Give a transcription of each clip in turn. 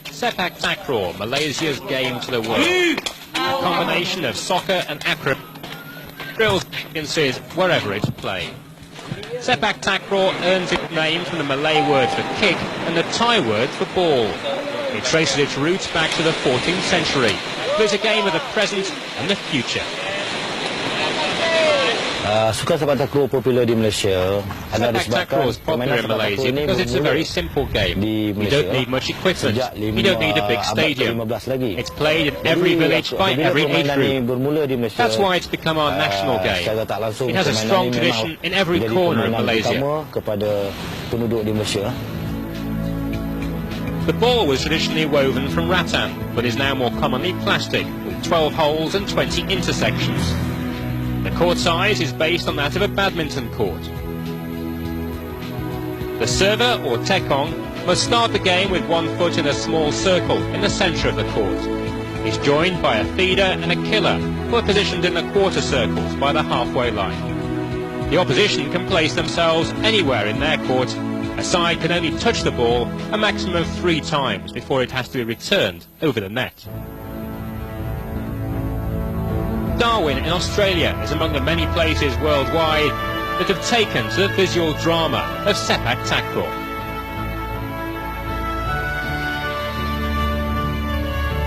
Sepaktakraw, Malaysia's game to the world. A combination of soccer and acrobat drills audiences wherever it's played. Sepaktakraw earns its name from the Malay word for kick and the Thai word for ball. It traces its roots back to the 14th century, but it's a game of the present and the future. Sukan Sepaktakraw popular di Malaysia. Sepaktakraw is popular in Malaysia because it's a very simple game. You don't need much equipment. You don't need a big stadium. It's played in every village by every age group. That's why it's become our national game. It has a strong tradition in every corner of Malaysia. The ball was traditionally woven from rattan, but is now more commonly plastic, with 12 holes and 20 intersections. The court size is based on that of a badminton court. The server, or tekong, must start the game with one foot in a small circle in the centre of the court. He's joined by a feeder and a killer, who are positioned in the quarter circles by the halfway line. The opposition can place themselves anywhere in their court. A side can only touch the ball a maximum of 3 times before it has to be returned over the net. Darwin in Australia is among the many places worldwide that have taken to the visual drama of Sepaktakraw.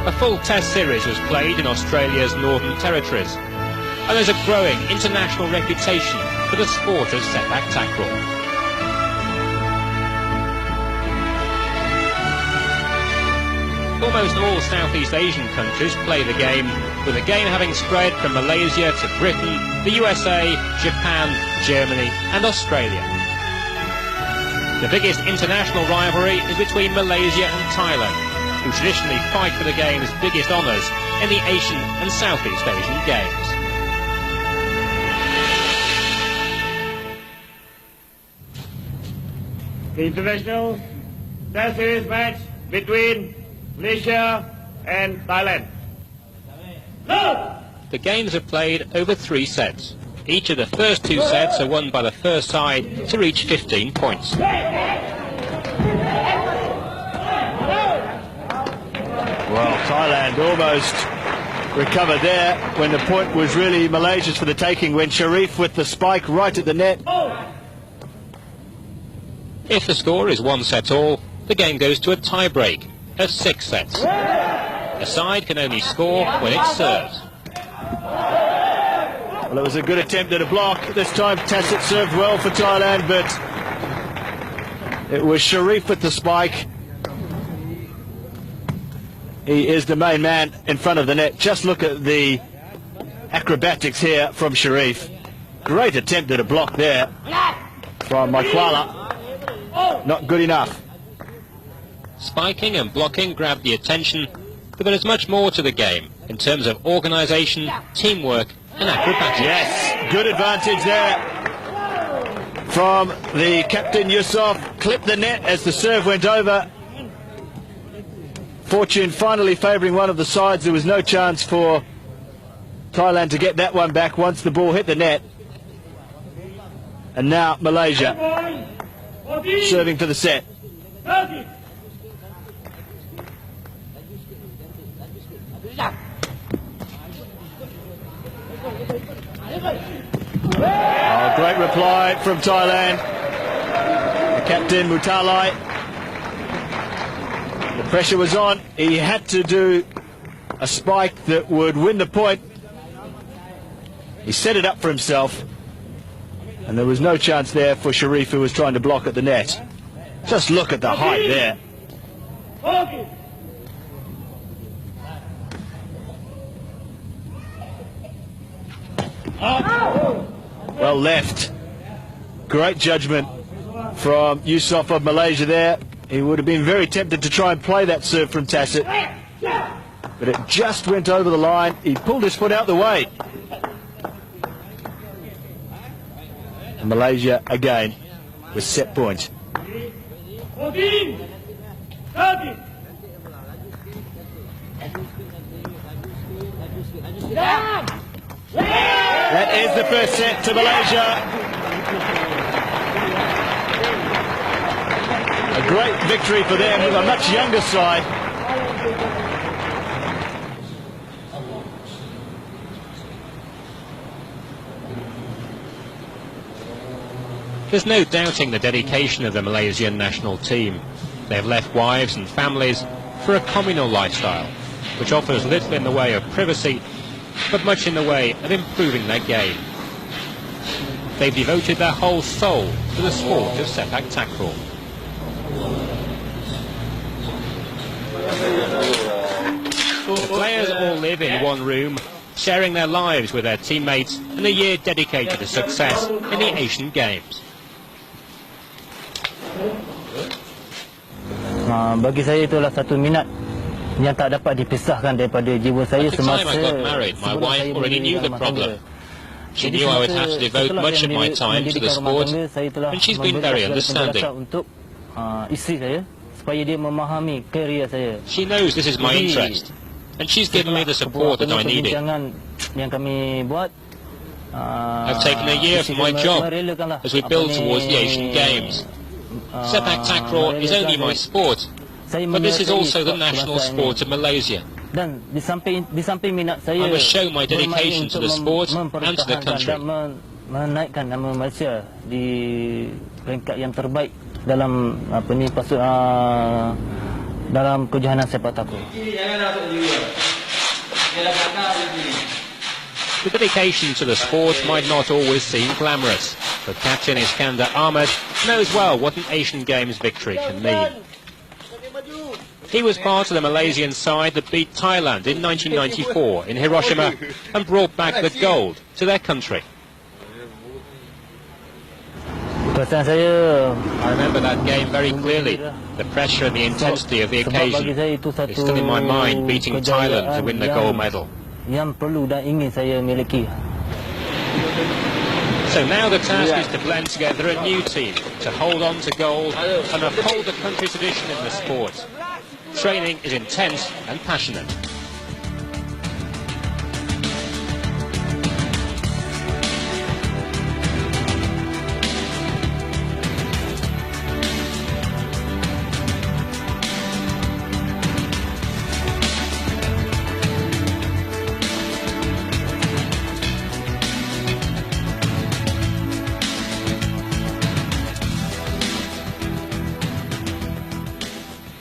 A full test series was played in Australia's Northern Territories, and there's a growing international reputation for the sport of Sepaktakraw. Almost all Southeast Asian countries play the game, with the game having spread from Malaysia to Britain, the USA, Japan, Germany and Australia. The biggest international rivalry is between Malaysia and Thailand, who traditionally fight for the game's biggest honours in the Asian and Southeast Asian Games. The international test series match between Malaysia and Thailand. The games are played over 3 sets. Each of the first 2 sets are won by the first side to reach 15 points. Well, Thailand almost recovered there when the point was really Malaysia's for the taking, when Sharif with the spike right at the net. If the score is 1 set all, the game goes to a tie-break of 6 sets. A side can only score when it serves. Well, it was a good attempt at a block. This time Tassit served well for Thailand, but it was Sharif with the spike. He is the main man in front of the net. Just look at the acrobatics here from Sharif. Great attempt at a block there from Maikwala. Not good enough. Spiking and blocking grab the attention, but there is much more to the game in terms of organisation, teamwork and acrobatics. Yes, good advantage there from the captain Yusof. Clipped the net as the serve went over. Fortune finally favouring one of the sides. There was no chance for Thailand to get that one back once the ball hit the net. And now Malaysia serving for the set. Oh, great reply from Thailand. The captain Mutalai. The pressure was on. He had to do a spike that would win the point. He set it up for himself, and there was no chance there for Sharif, who was trying to block at the net. Just look at the height there. Well left. Great judgment from Yusof of Malaysia there. He would have been very tempted to try and play that serve from Tassit, but it just went over the line. He pulled his foot out the way. And Malaysia again with set point. That is the first set to Malaysia. A Great victory for them with a much younger side. There's no doubting the dedication of the Malaysian national team. They've left wives and families for a communal lifestyle, which offers little in the way of privacy, but much in the way of improving their game. They've devoted their whole soul to the sport of Sepaktakraw. The players all live in one room, sharing their lives with their teammates in a year dedicated to success in the Asian Games. Bagi saya itulah satu minat yang tak dapat dipisahkan daripada jiwa saya At the time semasa I got married, my wife already knew the problem. She knew I would have to devote much of my time to the sport, and she's been very understanding. Untuk isteri saya supaya dia memahami karier saya. She knows this is my interest, and she's given me the support that I needed. Yang kami buat, I've taken a year from my job as we build towards the Asian Games. Sepaktakraw is only my sport, but this is also the national sport of Malaysia. Dan di samping minat saya, I must show my dedication to the sport and to the country. Menaikkan nama Malaysia di peringkat yang terbaik dalam dalam kejohanan sepak takraw. The dedication to the sport might not always seem glamorous, but Captain Iskandar Ahmed knows well what an Asian Games victory can mean. He was part of the Malaysian side that beat Thailand in 1994 in Hiroshima and brought back the gold to their country. I remember that game very clearly. The pressure and the intensity of the occasion is still in my mind, beating Thailand to win the gold medal. So now the task is to blend together a new team, to hold on to gold and uphold the country's tradition in the sport. Training is intense and passionate.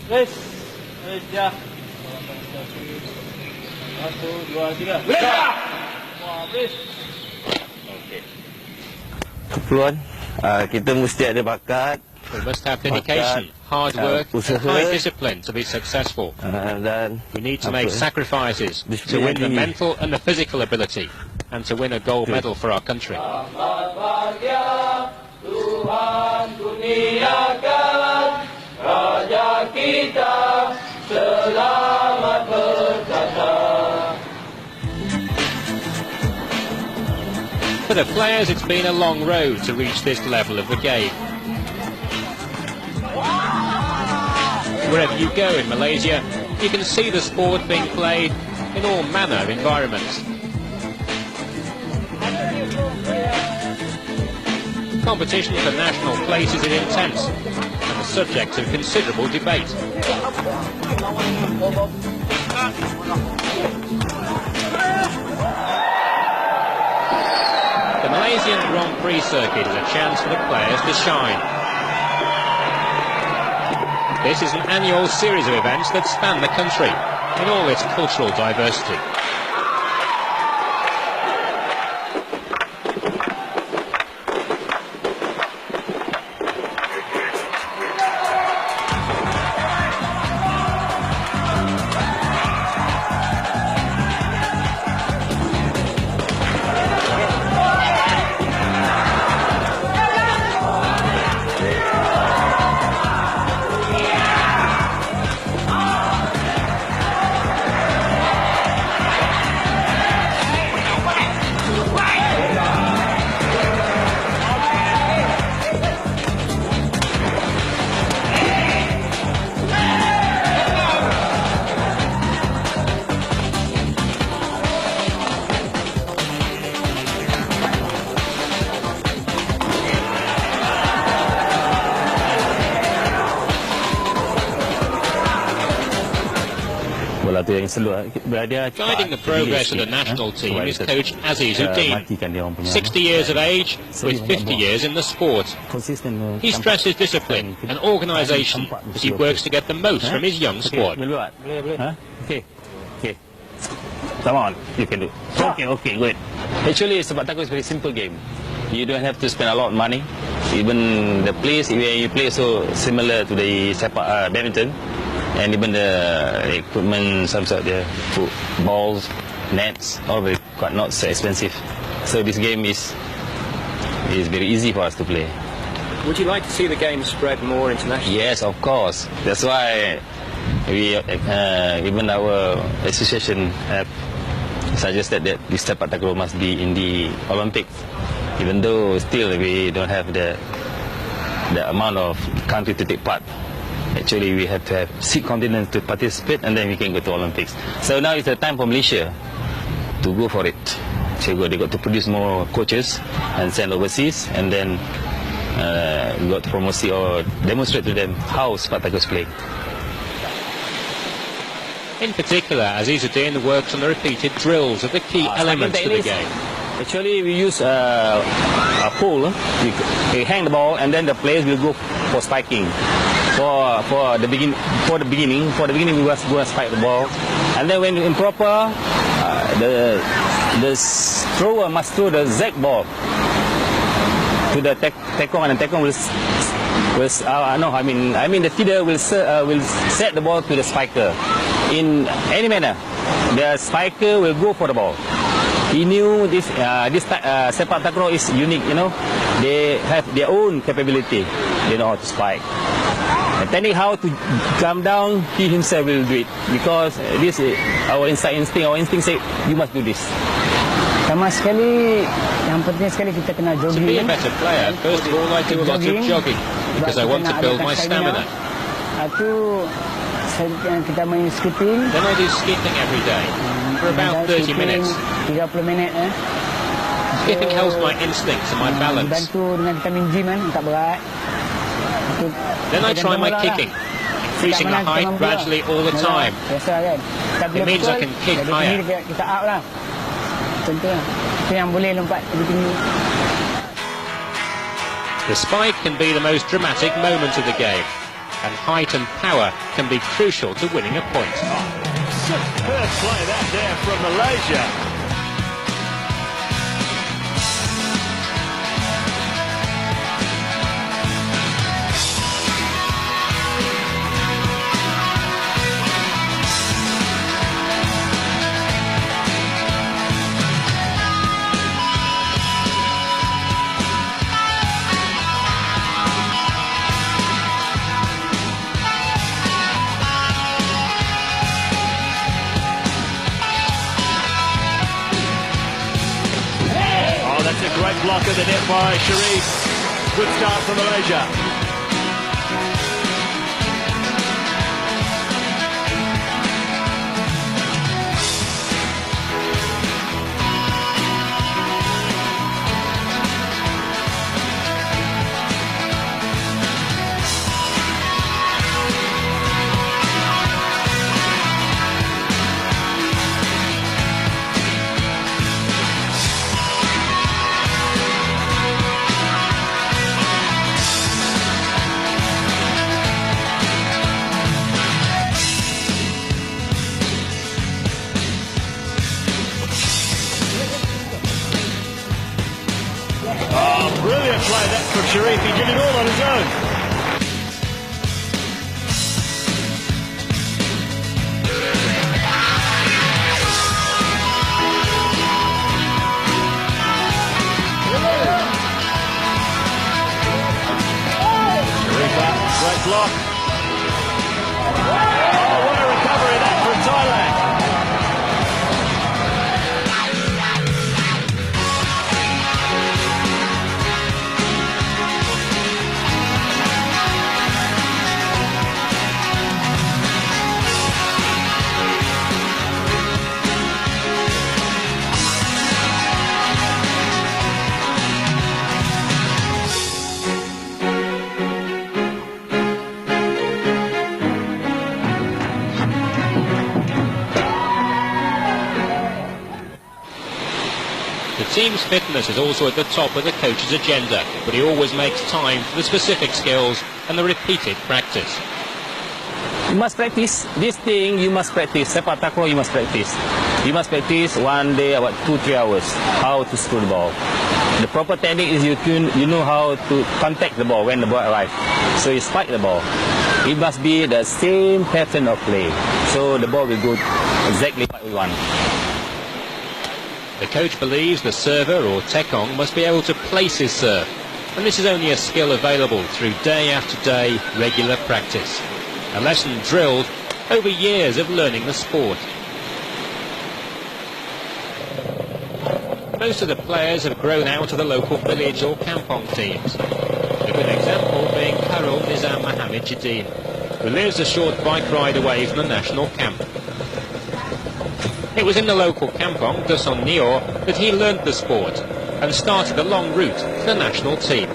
Malaysia. 1, 2, 3. Malaysia. Habis. Okey. Keperluan, kita mesti ada bakat. We must have dedication, hard work, and high discipline to be successful. We need to make sacrifices to win the mental and the physical ability, and to win a gold medal for our country. Tuhan kurniakan Raja kita selamat berkata. For the players, it's been a long road to reach this level of the game. Wherever you go in Malaysia, you can see the sport being played in all manner of environments. Competition for national places is intense and the subject of considerable debate. The Malaysian Grand Prix circuit is a chance for the players to shine. This is an annual series of events that span the country in all its cultural diversity. bola tu yang seluar dia Guiding the progress of the national team is coach Azizuddin, 60 years of age with 50 years in the sport. He stresses discipline and organisation as he works to get the most from his young squad. Okay. Come on, you can do. Okay, good. Actually, Sepaktakraw is a very simple game. You don't have to spend a lot of money. Even the place, when you play so similar to the badminton, and even the equipment, some sort of balls, nets, all of it quite not so expensive. So this game is very easy for us to play. Would you like to see the game spread more internationally? Yes, of course. That's why we even our association have suggested that this Sepaktakraw must be in the Olympics. Even though still we don't have the amount of country to take part. Actually, we have to have 6 continents to participate, and then we can go to Olympics. So now it's the time for Malaysia to go for it. So they got to produce more coaches and send overseas, and then we got to promote or demonstrate to them how Sepaktakraw is playing. In particular, Azizuddin works on the repeated drills of the key elements to the game. Actually, we use a pole. We hang the ball, and then the players will go for spiking. For the beginning, we was go and spike the ball, and then when improper, the thrower must throw the zag ball to the tekong, and the tekong will the feeder will set the ball to the spiker. In any manner, the spiker will go for the ball. He knew this Sepaktakraw is unique, They have their own capability. They know how to spike. And telling how to come down, he himself will do it. Because this is our instinct. Our instinct say, you must do this. Sama sekali, yang penting sekali kita kena To jogging. be a better player, first of all I do a lot of jogging because I want to build my stamina. Itu kita main skipping. Then I do skipping every day for about 30 minutes. 30 minit Skipping helps my instincts and my balance. Dibantu dengan kita main gym tak berat. Then I try my kicking, increasing the height gradually all the time. Biasa kan. It means I can kick higher. Kita out lah. Contohnya. Itu yang boleh lompat lebih tinggi. The spike can be the most dramatic moment of the game, and height and power can be crucial to winning a point. Superb play that there from Malaysia. Great block of the net by Sharif. Good start for Malaysia. Brilliant play that from Sharif. He did it all on his own. Sharif up, great block. Oh, what a recovery that from Thailand. team's fitness is also at the top of the coach's agenda, but he always makes time for the specific skills and the repeated practice. You must practice this thing. You must practice Sepaktakraw. You must practice. You must practice one day about 2-3 hours how to screw the ball. The proper technique is you know how to contact the ball when the ball arrives. So you spike the ball. It must be the same pattern of play. So the ball will go exactly what we want. The coach believes the server or tekong must be able to place his serve, and this is only a skill available through day after day regular practice. A lesson drilled over years of learning the sport. Most of the players have grown out of the local village or kampong teams. A good example being Karul Nizam Mohammed Jadeen, who lives a short bike ride away from the national camp. It was in the local kampong, Dusun Nior, that he learnt the sport and started a long route to the national team.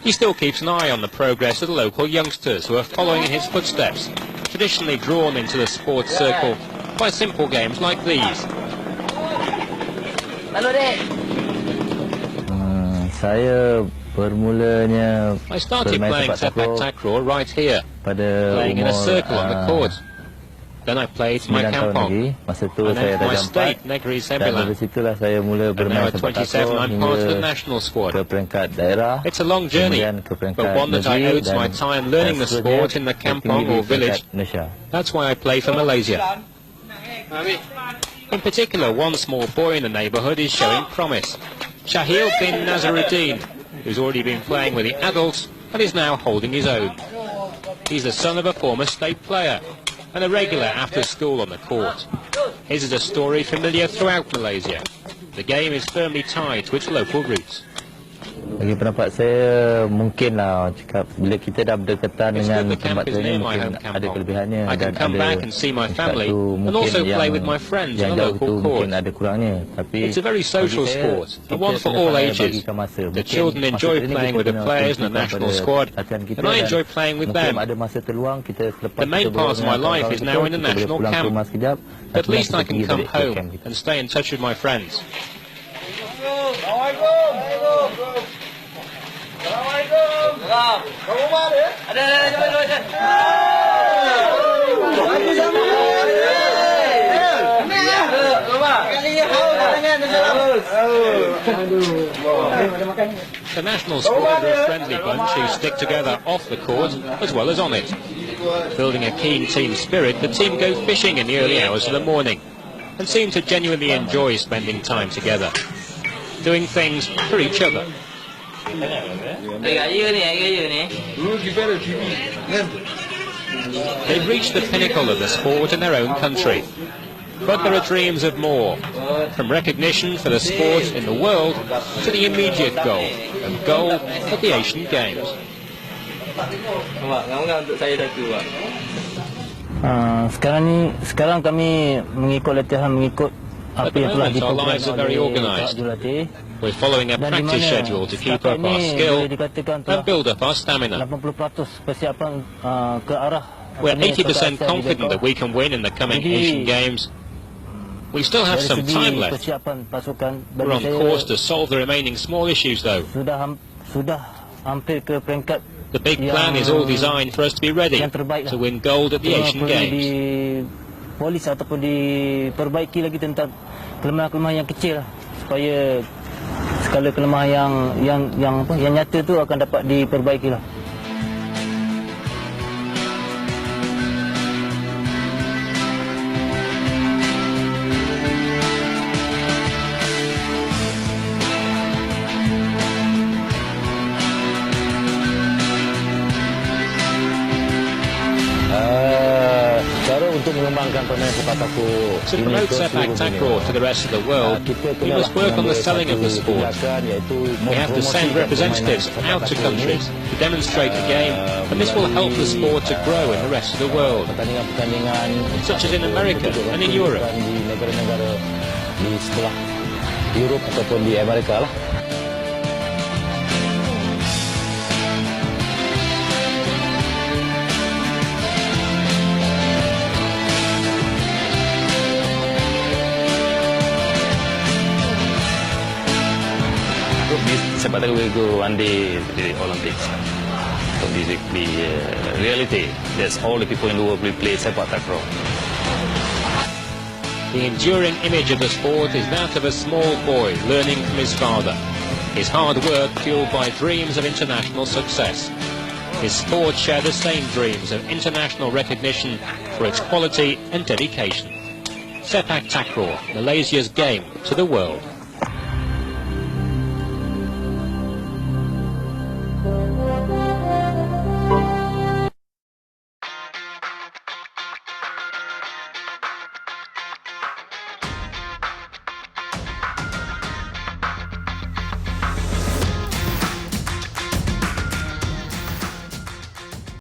He still keeps an eye on the progress of the local youngsters who are following in his footsteps, traditionally drawn into the sports circle by simple games like these. I started playing Sepaktakraw right here, playing in a circle on the court. Then I played my kampong, and then for my state, Negeri Sembilan. And now at 27 I'm part of the national squad. It's a long journey, but one that I owe to my time learning the sport in the kampong or village. That's why I play for Malaysia. In particular, one small boy in the neighbourhood is showing promise. Shahil bin Nazaruddin, who's already been playing with the adults and is now holding his own. He's the son of a former state player and a regular after school on the court. His is a story familiar throughout Malaysia. The game is firmly tied to its local roots. Bagi pendapat saya, mungkinlah cakap bila kita dah berdekatan dengan tempat ini mungkin ada kelebihannya dan ada satu mungkin yang jauh itu mungkin ada kurangnya. Tapi it's a very social sport, and one for all ages. The children enjoy playing with the players in the national squad, and I enjoy playing with them. The main part of my life is now in the national camp. At least I can come home and stay in touch with my friends. The national squad are a friendly bunch who stick together off the court as well as on it. Building a keen team spirit, the team go fishing in the early hours of the morning and seem to genuinely enjoy spending time together, doing things for each other. They've reached the pinnacle of the sport in their own country, but there are dreams of more, from recognition for the sport in the world to the immediate goal of gold at the Asian Games. Sekarang kami mengikut latihan At the moment, our lives are very organised. We're following a practice schedule to keep up our skill and build up our stamina. We're 80% confident that we can win in the coming Asian Games. We still have some time left. We're on course to solve the remaining small issues, though. The big plan is all designed for us to be ready to win gold at the Asian Games. Polis ataupun diperbaiki lagi tentang kelemahan-kelemahan yang kecil supaya skala kelemahan yang nyata tu akan dapat diperbaikilah. To promote Sepaktakraw to the rest of the world, we must work on the selling of the sport. We have to send representatives out to countries to demonstrate the game, and this will help the sport to grow in the rest of the world, such as in America and in Europe. Sepak takraw will go one day to the Olympics. So this is the reality. That's all the people in the world will play sepak takraw. The enduring image of the sport is that of a small boy learning from his father. His hard work fueled by dreams of international success. His sport share the same dreams of international recognition for its quality and dedication. Sepaktakraw, Malaysia's game to the world.